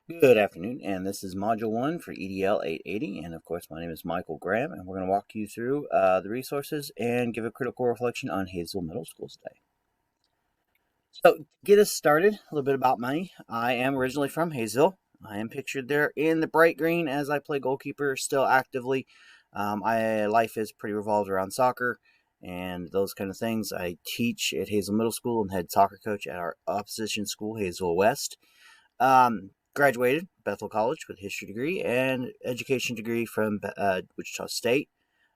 Good afternoon, and this is Module 1 for EDL880, and of course my name is Michael Graham, and we're going to walk you through the resources and give a critical reflection on Hazel Middle School today. So, to get us started, a little bit about me. I am originally from Hazel. I am pictured there in the bright green as I play goalkeeper still actively. My life is pretty revolved around soccer and those kind of things. I teach at Hazel Middle School and head soccer coach at our opposition school, Hazel West. Graduated Bethel College with a history degree and education degree from Wichita State.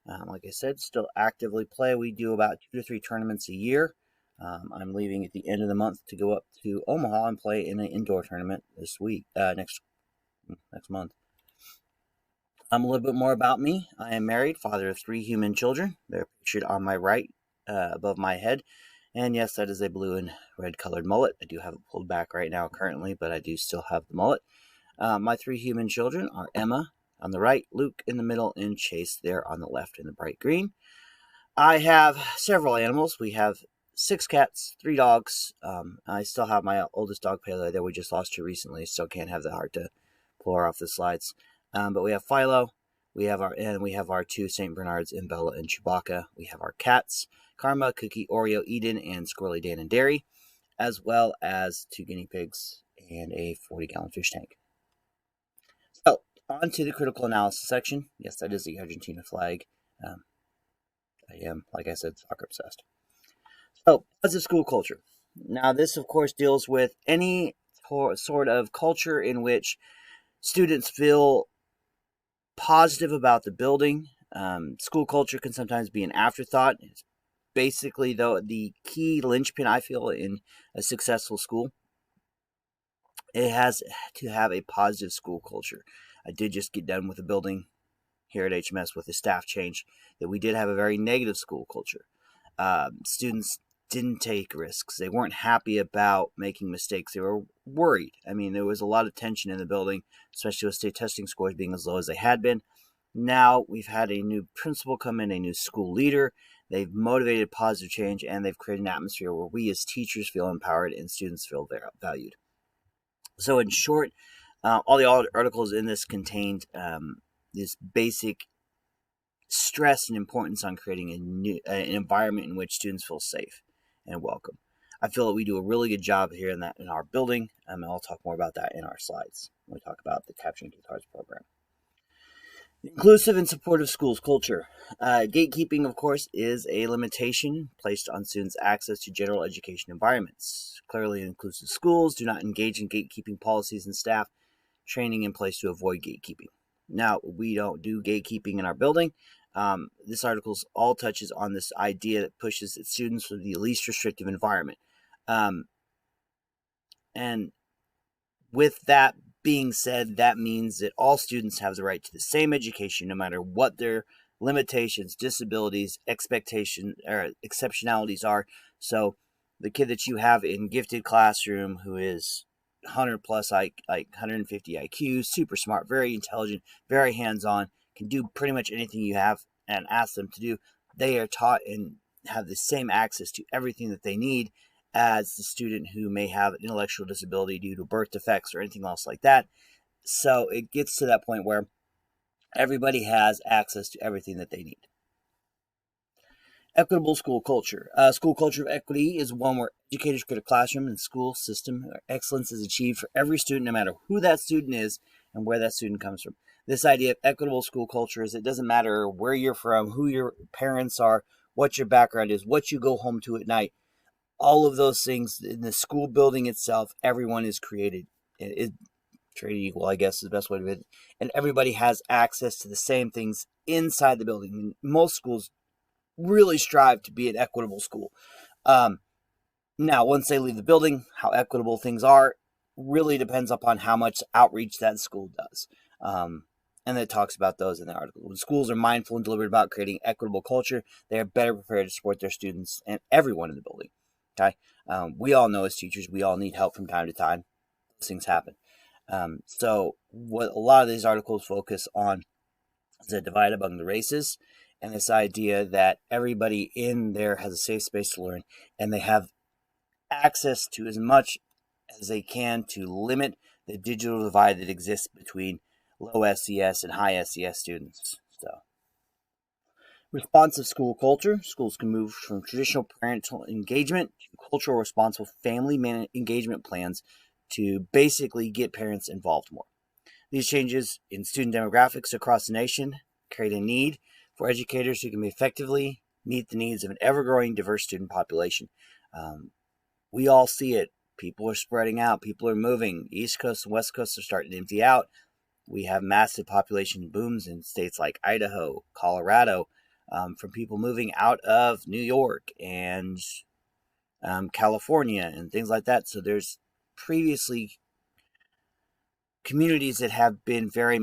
Like I said, still actively play. We do about 2 to 3 tournaments a year. I'm leaving at the end of the month to go up to Omaha and play in an indoor tournament this week, next month. A little bit more about me. I am married, father of 3 human children. They're pictured on my right, above my head. And yes, that is a blue and red colored mullet. I do have it pulled back right now currently, but I do still have the mullet. My 3 human children are Emma on the right, Luke in the middle, and Chase there on the left in the bright green. I have several animals. We have 6 cats, 3 dogs. I still have my oldest dog, Pele, that we just lost her recently. Still can't have the heart to pull her off the slides. But we have Philo. We have our 2 St. Bernards in Bella and Chewbacca. We have our cats, Karma, Cookie, Oreo, Eden, and Squirrely Dan and Dairy, as well as 2 guinea pigs and a 40-gallon fish tank. So, on to the critical analysis section. Yes, that is the Argentina flag. I am, like I said, soccer obsessed. So, positive school culture. Now, this, of course, deals with any sort of culture in which students feel positive about the building. School culture can sometimes be an afterthought. It's basically, though, the key linchpin, I feel, in a successful school. It has to have a positive school culture. I did just get done with a building here at HMS with a staff change that we did have a very negative school culture. Students didn't take risks. They weren't happy about making mistakes. They were worried. I mean, there was a lot of tension in the building, especially with state testing scores being as low as they had been. Now we've had a new principal come in, a new school leader. They've motivated positive change, and they've created an atmosphere where we as teachers feel empowered and students feel valued. So in short, all the articles in this contained this basic stress and importance on creating an environment in which students feel safe and welcome. I feel that we do a really good job here in our building, and I'll talk more about that in our slides when we talk about the Capturing Guitars program. Inclusive and supportive schools culture. Gatekeeping, of course, is a limitation placed on students' access to general education environments. Clearly inclusive schools do not engage in gatekeeping policies and staff training in place to avoid gatekeeping. Now, we don't do gatekeeping in our building. This article all touches on this idea that pushes its students to the least restrictive environment. And with that being said, that means that all students have the right to the same education, no matter what their limitations, disabilities, expectations, or exceptionalities are. So the kid that you have in gifted classroom who is 100 plus, like 150 IQ, super smart, very intelligent, very hands-on, can do pretty much anything you have and ask them to do. They are taught and have the same access to everything that they need as the student who may have an intellectual disability due to birth defects or anything else like that. So it gets to that point where everybody has access to everything that they need. Equitable school culture. School culture of equity is one where educators create a classroom and school system where excellence is achieved for every student, no matter who that student is and where that student comes from. This idea of equitable school culture is it doesn't matter where you're from, who your parents are, what your background is, what you go home to at night. All of those things in the school building itself, everyone is created equal, I guess is the best way to put it. And everybody has access to the same things inside the building. I mean, most schools really strive to be an equitable school. Now, once they leave the building, how equitable things are really depends upon how much outreach that school does. And it talks about those in the article. When schools are mindful and deliberate about creating equitable culture, they are better prepared to support their students and everyone in the building. Okay, we all know as teachers, we all need help from time to time. Those things happen. So what a lot of these articles focus on is a divide among the races and this idea that everybody in there has a safe space to learn and they have access to as much as they can to limit the digital divide that exists between low SES and high SES students. So, responsive school culture. Schools can move from traditional parental engagement to cultural responsible family engagement plans to basically get parents involved more. These changes in student demographics across the nation create a need for educators who can effectively meet the needs of an ever-growing diverse student population. We all see it. People are spreading out. People are moving. East Coast and West Coast are starting to empty out. We have massive population booms in states like Idaho, Colorado, from people moving out of New York and California and things like that. So there's previously communities that have been very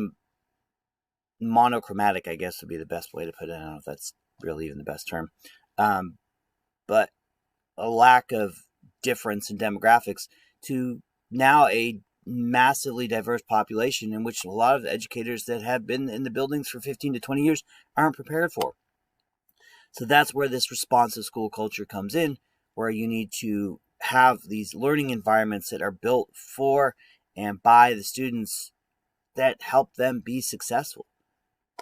monochromatic, I guess would be the best way to put it. I don't know if that's really even the best term. But a lack of difference in demographics to now a massively diverse population in which a lot of the educators that have been in the buildings for 15 to 20 years aren't prepared for. So that's where this responsive school culture comes in, where you need to have these learning environments that are built for and by the students that help them be successful.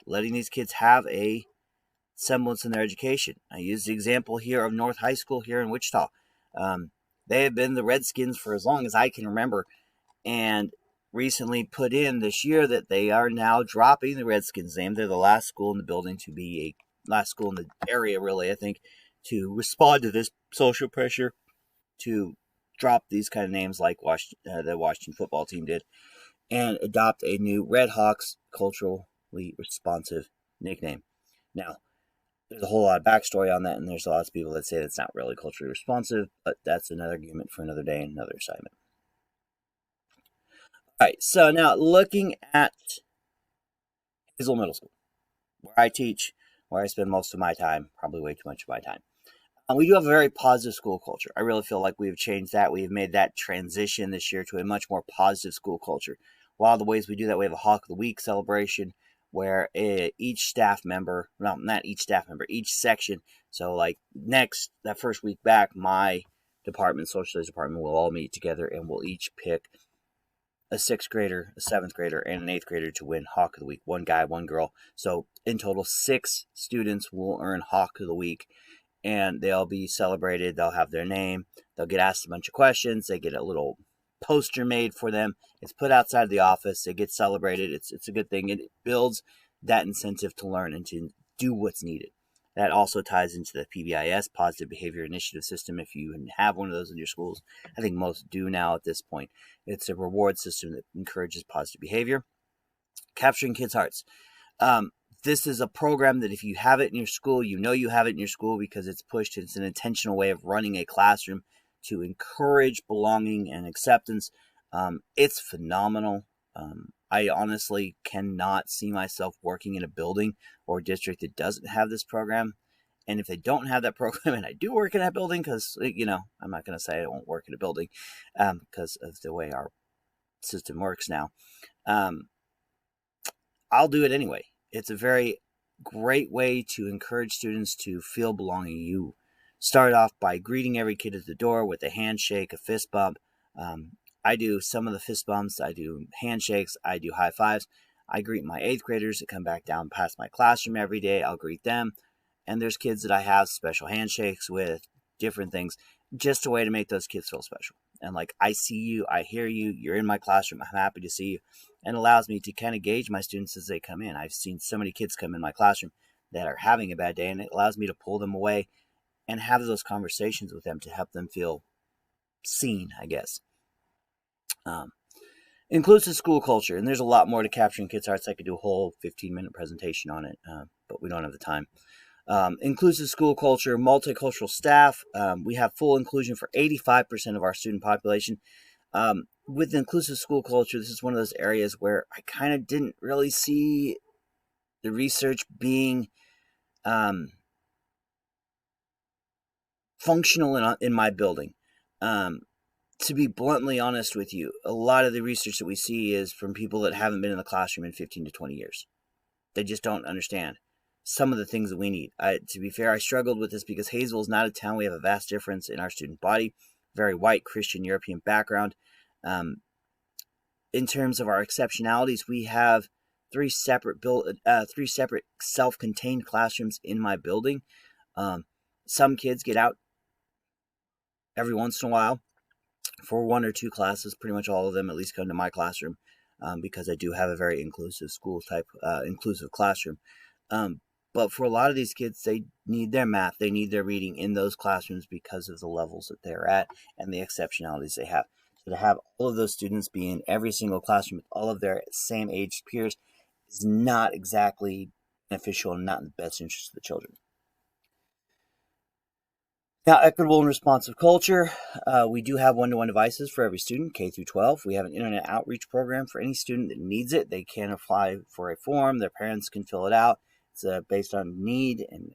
Letting these kids have a semblance in their education. I use the example here of North High School here in Wichita. They have been the Redskins for as long as I can remember, and recently put in this year that they are now dropping the Redskins name. They're the last school in the building to be a last school in the area, really, I think, to respond to this social pressure to drop these kind of names like the Washington football team did and adopt a new Red Hawks culturally responsive nickname. Now, there's a whole lot of backstory on that, and there's lots of people that say that's not really culturally responsive, but that's another argument for another day and another assignment. All right, so now looking at Hazel Middle School, where I teach, where I spend most of my time, probably way too much of my time. We do have a very positive school culture. I really feel like we've changed that. We've made that transition this year to a much more positive school culture. A lot of the ways we do that, we have a Hawk of the Week celebration where each staff member, well, not each staff member, each section. So like that first week back, my department, social studies department, will all meet together and we'll each pick a 6th grader, a 7th grader, and an 8th grader to win Hawk of the Week. One guy, one girl. So in total, 6 students will earn Hawk of the Week. And they'll be celebrated. They'll have their name. They'll get asked a bunch of questions. They get a little poster made for them. It's put outside the office. They get celebrated. It's a good thing. It builds that incentive to learn and to do what's needed. That also ties into the PBIS, Positive Behavior Initiative System. If you have one of those in your schools, I think most do now at this point. It's a reward system that encourages positive behavior. Capturing kids' hearts. This is a program that if you have it in your school, you know you have it in your school because it's pushed. It's an intentional way of running a classroom to encourage belonging and acceptance. It's phenomenal. I honestly cannot see myself working in a building or district that doesn't have this program. And if they don't have that program, and I do work in that building, because, I'm not going to say I won't work in a building because of the way our system works now. I'll do it anyway. It's a very great way to encourage students to feel belonging. You start off by greeting every kid at the door with a handshake, a fist bump. I do some of the fist bumps. I do handshakes. I do high fives. I greet my 8th graders that come back down past my classroom every day. I'll greet them. And there's kids that I have special handshakes with, different things, just a way to make those kids feel special. And like, I see you, I hear you, you're in my classroom, I'm happy to see you. And allows me to kind of gauge my students as they come in. I've seen so many kids come in my classroom that are having a bad day, and it allows me to pull them away and have those conversations with them to help them feel seen, I guess. Inclusive school culture, and there's a lot more to capturing kids' hearts. I could do a whole 15-minute presentation on it, but we don't have the time. Inclusive school culture, multicultural staff. We have full inclusion for 85% of our student population. With inclusive school culture, this is one of those areas where I kind of didn't really see the research being functional in my building. To be bluntly honest with you, a lot of the research that we see is from people that haven't been in the classroom in 15 to 20 years. They just don't understand some of the things that we need. To be fair, I struggled with this because Hazel is not a town. We have a vast difference in our student body. Very white, Christian, European background. in terms of our exceptionalities, we have three separate self-contained classrooms in my building. Some kids get out every once in a while for one or two classes. Pretty much all of them at least come to my classroom, because I do have a very inclusive inclusive classroom. But for a lot of these kids, they need their math, they need their reading in those classrooms because of the levels that they're at and the exceptionalities they have. So to have all of those students be in every single classroom with all of their same age peers is not exactly beneficial and not in the best interest of the children. Now, equitable and responsive culture. We do have one-to-one devices for every student, K through 12. We have an internet outreach program for any student that needs it. They can apply for a form. Their parents can fill it out. It's based on need and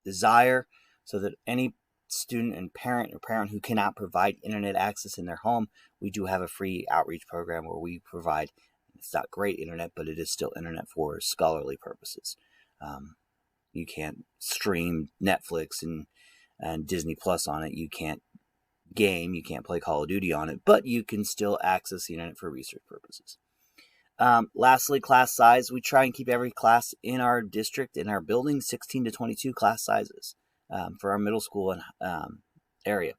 desire, so that any student and parent or parent who cannot provide internet access in their home, we do have a free outreach program where we provide, it's not great internet, but it is still internet for scholarly purposes. You can't stream Netflix and Disney Plus on it. You can't game. You can't play Call of Duty on it, but you can still access the internet for research purposes. Lastly, class size. We try and keep every class in our district, in our building, 16 to 22 class sizes for our middle school and area.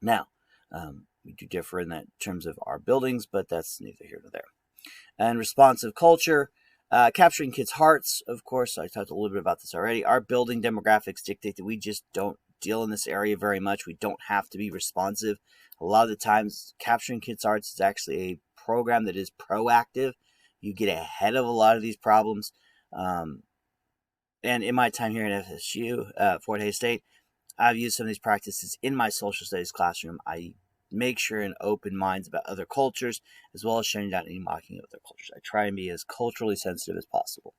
Now, we do differ in that terms of our buildings, but that's neither here nor there. And responsive culture. Capturing kids' hearts, of course, I talked a little bit about this already. Our building demographics dictate that we just don't deal in this area very much. We don't have to be responsive. A lot of the times, capturing kids' hearts is actually a program that is proactive. You get ahead of a lot of these problems. And in my time here at FSU, Fort Hays State, I've used some of these practices in my social studies classroom. I make sure and open minds about other cultures, as well as shutting down any mocking of other cultures. I try and be as culturally sensitive as possible.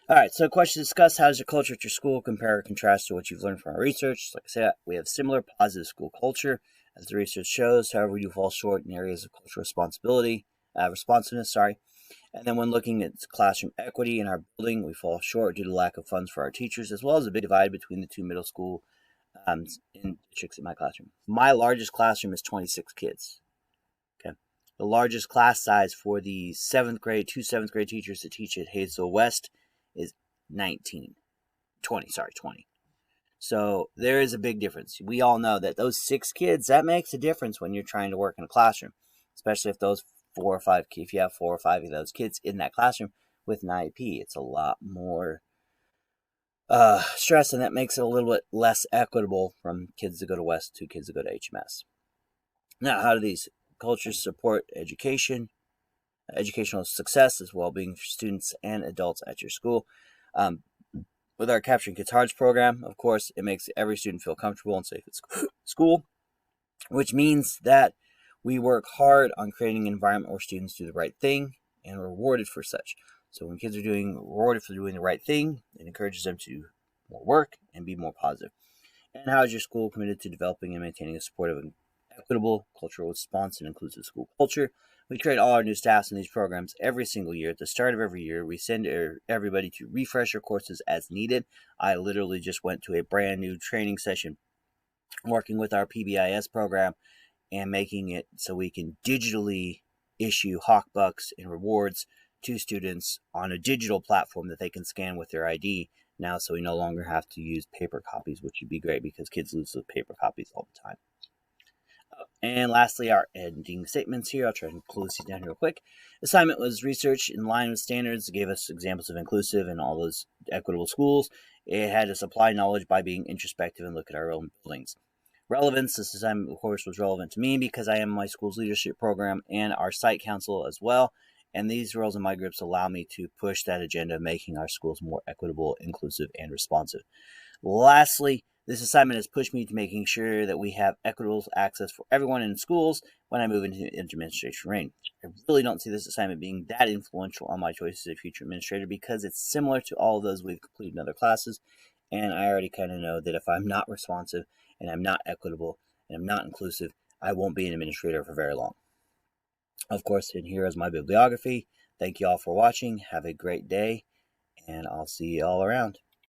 All right, so question to discuss: how does your culture at your school compare or contrast to what you've learned from our research? Like I said, we have similar positive school culture, as the research shows. However, we do fall short in areas of cultural responsiveness. And then when looking at classroom equity in our building, we fall short due to lack of funds for our teachers, as well as a big divide between the two middle school in districts in my classroom. My largest classroom is 26 kids. Okay, the largest class size for the seventh grade teachers that teach at Hazel West is 20. So there is a big difference. We all know that those 6 kids, that makes a difference when you're trying to work in a classroom, especially if if you have 4 or 5 of those kids in that classroom with an IEP. It's a lot more stress, and that makes it a little bit less equitable from kids that go to West to kids that go to HMS. Now, how do these cultures support educational success as well-being for students and adults at your school? With our Capturing Kids' Hearts program, of course, it makes every student feel comfortable and safe at school, which means that we work hard on creating an environment where students do the right thing and are rewarded for such. So when kids are rewarded for doing the right thing, it encourages them to do more work and be more positive. And how is your school committed to developing and maintaining a supportive and equitable cultural response and inclusive school culture? We train all our new staffs in these programs every single year. At the start of every year, we send everybody to refresher courses as needed. I literally just went to a brand new training session working with our PBIS program and making it so we can digitally issue Hawkbucks and rewards to students on a digital platform that they can scan with their ID now, so we no longer have to use paper copies, which would be great because kids lose those paper copies all the time. And lastly, our ending statements here. I'll try to close these down real quick. Assignment was research in line with standards. It gave us examples of inclusive and all those equitable schools. It had us apply knowledge by being introspective and look at our own buildings. Relevance, this assignment, of course, was relevant to me because I am my school's leadership program and our site council as well. And these roles in my groups allow me to push that agenda of making our schools more equitable, inclusive, and responsive. Lastly, this assignment has pushed me to making sure that we have equitable access for everyone in schools when I move into administration reign. I really don't see this assignment being that influential on my choices as a future administrator because it's similar to all of those we've completed in other classes. And I already kind of know that if I'm not responsive and I'm not equitable and I'm not inclusive, I won't be an administrator for very long. Of course, and here is my bibliography. Thank you all for watching. Have a great day, and I'll see you all around.